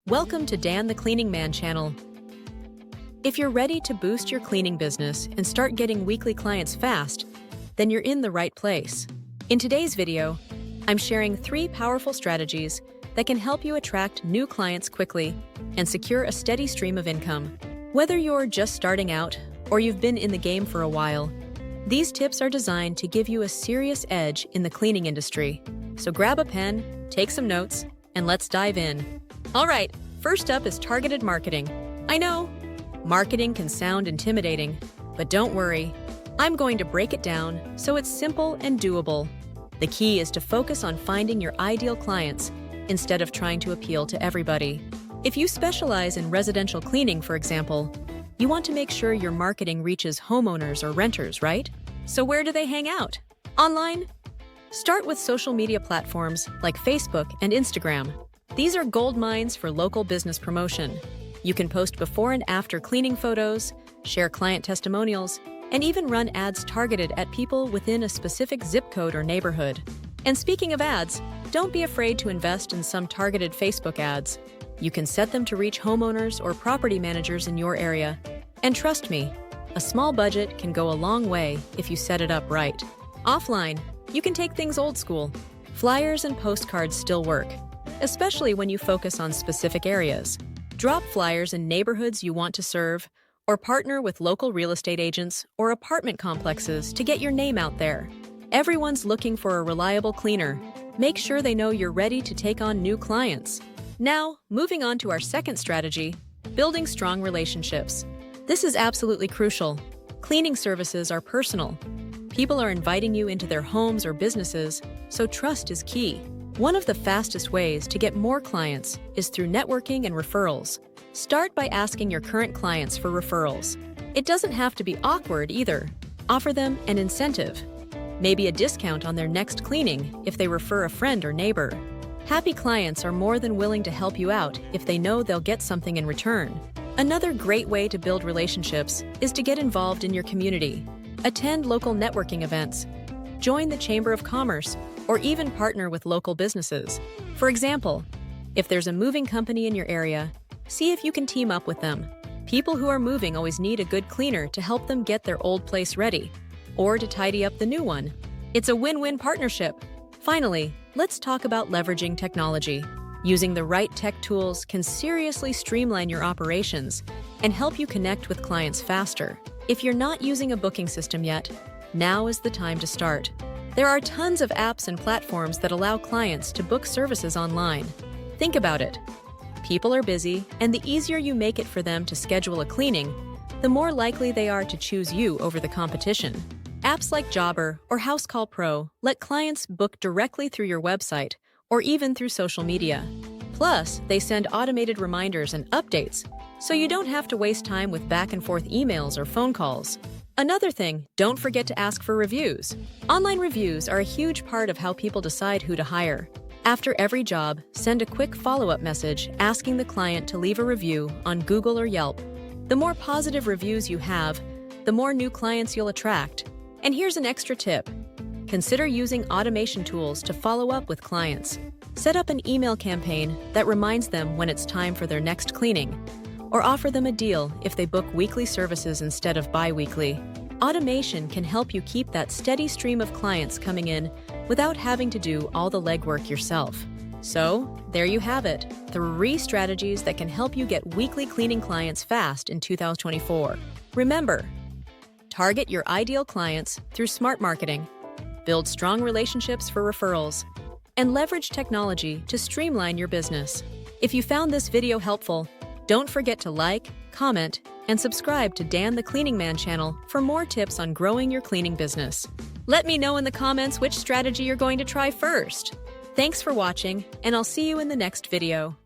Welcome to Dan the Cleaning Man channel. If you're ready to boost your cleaning business and start getting weekly clients fast, then you're in the right place. In today's video, I'm sharing 3 powerful strategies that can help you attract new clients quickly and secure a steady stream of income. Whether you're just starting out or you've been in the game for a while, these tips are designed to give you a serious edge in the cleaning industry. So grab a pen, take some notes, and let's dive in. All right, first up is targeted marketing. I know, marketing can sound intimidating, but don't worry. I'm going to break it down so it's simple and doable. The key is to focus on finding your ideal clients instead of trying to appeal to everybody. If you specialize in residential cleaning, for example, you want to make sure your marketing reaches homeowners or renters, right? So where do they hang out? Online? Start with social media platforms like Facebook and Instagram. These are gold mines for local business promotion. You can post before and after cleaning photos, share client testimonials, and even run ads targeted at people within a specific zip code or neighborhood. And speaking of ads, don't be afraid to invest in some targeted Facebook ads. You can set them to reach homeowners or property managers in your area. And trust me, a small budget can go a long way if you set it up right. Offline, you can take things old school. Flyers and postcards still work, especially when you focus on specific areas. Drop flyers in neighborhoods you want to serve, or partner with local real estate agents or apartment complexes to get your name out there. Everyone's looking for a reliable cleaner. Make sure they know you're ready to take on new clients. Now, moving on to our second strategy, building strong relationships. This is absolutely crucial. Cleaning services are personal. People are inviting you into their homes or businesses, so trust is key. One of the fastest ways to get more clients is through networking and referrals. Start by asking your current clients for referrals. It doesn't have to be awkward either. Offer them an incentive, maybe a discount on their next cleaning if they refer a friend or neighbor. Happy clients are more than willing to help you out if they know they'll get something in return. Another great way to build relationships is to get involved in your community. Attend local networking events, join the Chamber of Commerce, or even partner with local businesses. For example, if there's a moving company in your area, see if you can team up with them. People who are moving always need a good cleaner to help them get their old place ready, or to tidy up the new one. It's a win-win partnership. Finally, let's talk about leveraging technology. Using the right tech tools can seriously streamline your operations and help you connect with clients faster. If you're not using a booking system yet, now is the time to start. There are tons of apps and platforms that allow clients to book services online. Think about it. People are busy, and the easier you make it for them to schedule a cleaning, the more likely they are to choose you over the competition. Apps like Jobber or House Call Pro let clients book directly through your website or even through social media. Plus, they send automated reminders and updates, so you don't have to waste time with back-and-forth emails or phone calls. Another thing, don't forget to ask for reviews. Online reviews are a huge part of how people decide who to hire. After every job, send a quick follow-up message asking the client to leave a review on Google or Yelp. The more positive reviews you have, the more new clients you'll attract. And here's an extra tip. Consider using automation tools to follow up with clients. Set up an email campaign that reminds them when it's time for their next cleaning, or offer them a deal if they book weekly services instead of bi-weekly. Automation can help you keep that steady stream of clients coming in without having to do all the legwork yourself. So, there you have it, 3 strategies that can help you get weekly cleaning clients fast in 2024. Remember, target your ideal clients through smart marketing, build strong relationships for referrals, and leverage technology to streamline your business. If you found this video helpful, don't forget to like, comment, and subscribe to Dan the Cleaning Man channel for more tips on growing your cleaning business. Let me know in the comments which strategy you're going to try first. Thanks for watching, and I'll see you in the next video.